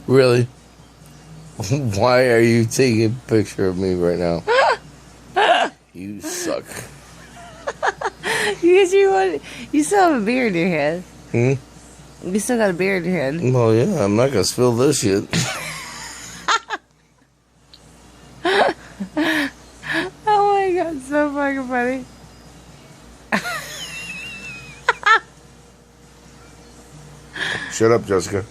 Really? Why are you taking a picture of me right now? You suck. Because you still have a beard in your head. You still got a beard in your head. Well, yeah, I'm not gonna spill this shit. Oh my god, so fucking funny. Shut up, Jessica.